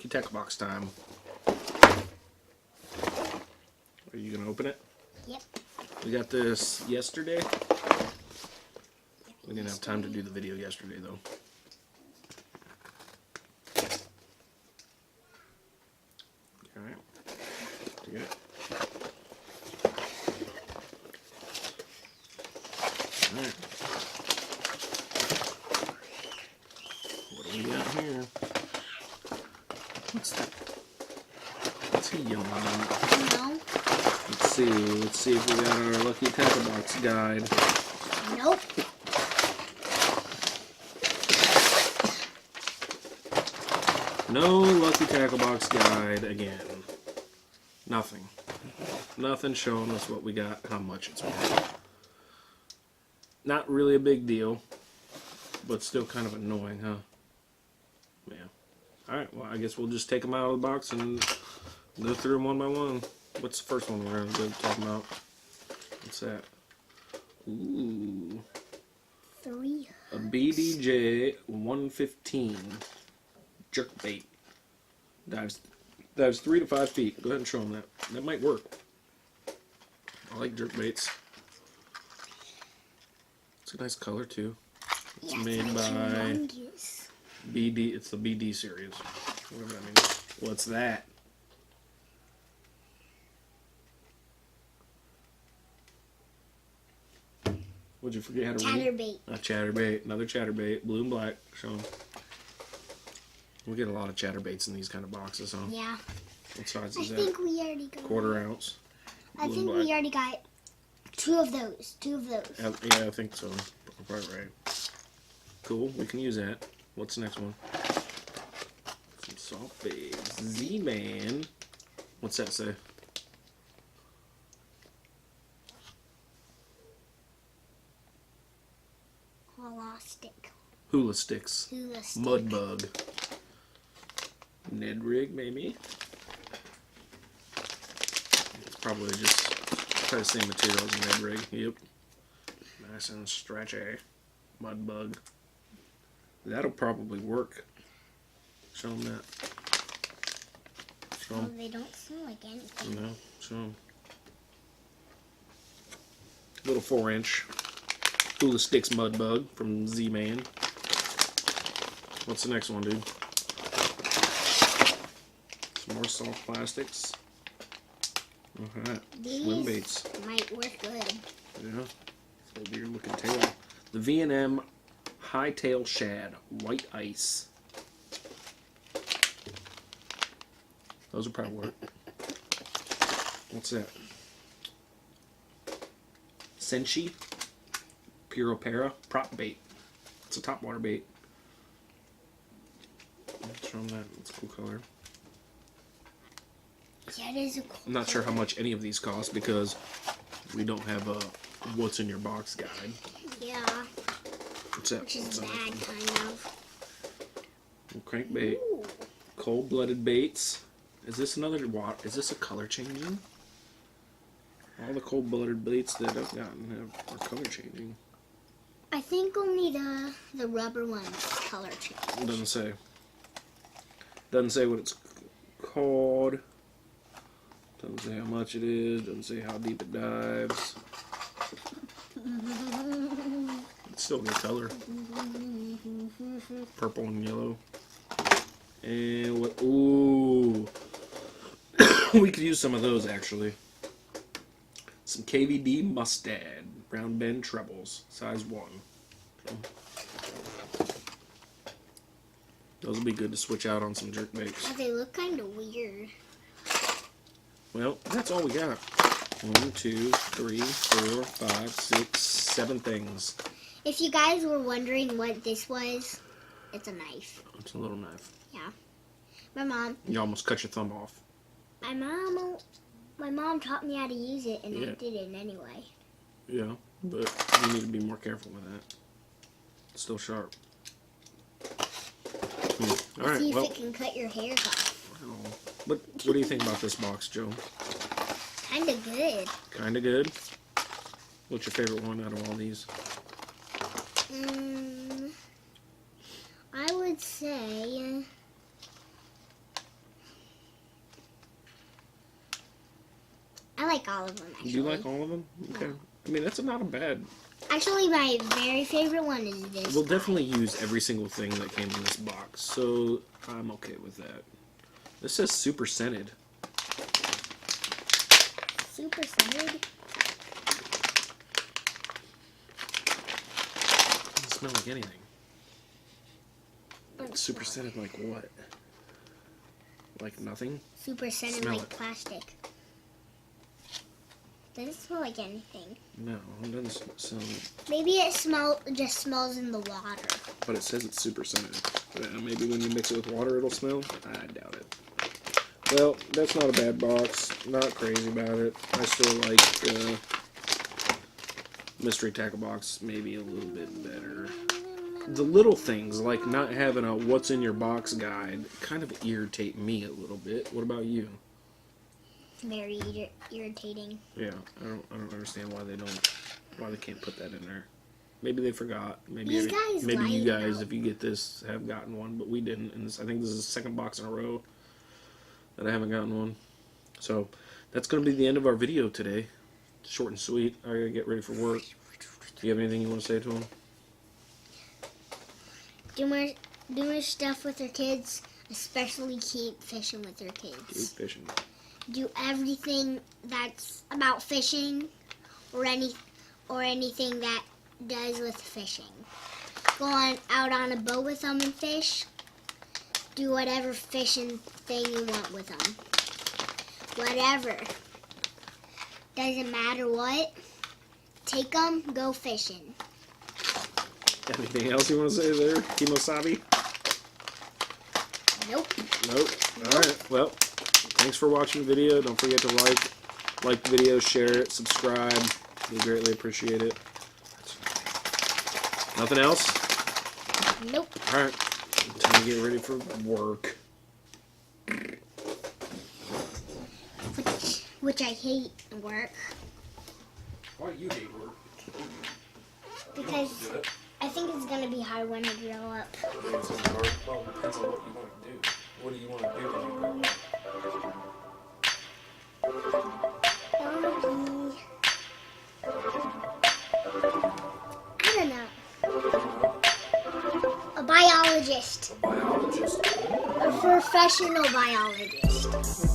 Tackle Box time. Are you going to open it? Yep. We got this yesterday. We didn't have time to do the video yesterday, though. Alright. You got it? Alright. What do we got here? What's that? What's he yelling at? No. Let's see. Let's see if we got our Lucky Tackle Box guide. Nope. No Lucky Tackle Box guide again. Nothing. Nothing showing us what we got, how much it's worth. Not really a big deal, but still kind of annoying, huh? Yeah. Alright, well, I guess we'll just take them out of the box and go through them one by one. What's the first one we're going to talk about? What's that? Ooh. 3. A BDJ 115 jerkbait. Dives 3 to 5 feet. Go ahead and show them that. That might work. I like jerkbaits. It's a nice color too. It's made by humongous. BD. It's the BD series. Whatever that means. What's that? Would you forget how to read? Chatterbait. A chatterbait. Another chatterbait. Blue and black. Show 'em. We get a lot of chatterbaits in these kind of boxes, huh? Yeah. What size I is that? think we already got. 1/4 ounce. I Blue think and black. we already got 2 of those. 2 of those. Yeah, I think so. Probably right. Cool. We can use that. What's the next one? Some salt baits. Z-Man. What's that say? Holistic. Hula sticks. Hula stick. Mud bug. Ned rig, maybe. It's probably just the same material as a Ned rig. Yep. Nice and stretchy. Mud bug. That'll probably work. Show them that. Show Oh, them. they don't smell like anything. No, show them. Little 4-inch Hula Sticks Mud Bug from Z-Man. What's the next one, dude? Some more soft plastics. Alright, swim baits. Might work good. Yeah, so weird looking tail. The V&M High Tail Shad White Ice. Those will probably work. What's that? Senshi Puropera Prop Bait. It's a topwater bait. Let's show them that. It's a cool color. Yeah, it is a cool I'm not sure how much any of these cost because we don't have a what's in your box guide. Yeah, What's that? which is What's bad, that? kind of. Crankbait. Ooh. Cold-blooded baits. Is this another water? Is this a color changing? All the cold-blooded baits that I've gotten are color changing. I think only the rubber ones color It change. doesn't say. Doesn't say what it's called. Doesn't say how much it is. Doesn't say how deep it dives. It's still good color. Purple and yellow. And what? Ooh. We could use some of those actually. Some KVD Mustad Brown Bend trebles, size 1. Those will be good to switch out on some jerk baits. Oh, they look kind of weird. Well, that's all we got. 1, 2, 3, 4, 5, 6, 7 things. If you guys were wondering what this was, it's a knife. It's a little knife. Yeah. My mom You almost cut your thumb off. My mom taught me how to use it, and Yeah. I did it anyway. Yeah, but you need to be more careful with that. It's still sharp. All right, See if well, it can cut your hairs off. what do you think about this box, Joe? Kinda good. Kinda good. What's your favorite one out of all these? I would say of them. Actually. You like all of them? Okay. I mean, that's not a bad. Actually, my very favorite one is this. We'll definitely use every single thing that came in this box, so I'm okay with that. This says super scented. Super scented. Doesn't smell like anything. Super scented like what? Like nothing? Super scented Smell like it. plastic. Doesn't smell like anything. No, it doesn't smell. Maybe it just smells in the water. But it says it's super scented. Maybe when you mix it with water it'll smell? I doubt it. Well, that's not a bad box. Not crazy about it. I still like Mystery Tackle Box maybe a little bit better. The little things, like not having a what's in your box guide, kind of irritate me a little bit. What about you? Very irritating. Yeah, I don't understand why they can't put that in there. Maybe they forgot. Maybe These guys maybe you lie guys, about- if you get this, have gotten one, but we didn't. And I think this is the second box in a row that I haven't gotten one. So that's going to be the end of our video today. Short and sweet. I gotta get ready for work. Do you have anything you want to say to them? Do more stuff with your kids, especially keep fishing with your Keep kids. fishing. Do everything that's about fishing, or anything that does with fishing. Go out on a boat with them and fish. Do whatever fishing thing you want with them. Whatever. Doesn't matter what. Take them, go fishing. Anything else you want to say there, Kimosabi? Nope. Nope. Alright, well, thanks for watching the video. Don't forget to like the video, share it, subscribe. We greatly appreciate it. Nothing else? Nope. Alright, time to get ready for work. Which I hate work. Why do you hate work? Because I think it's going to be hard when I grow up. Well, it depends on what you want to do. What do you want to do when you grow up? I don't know. A biologist. Biologist. A professional biologist.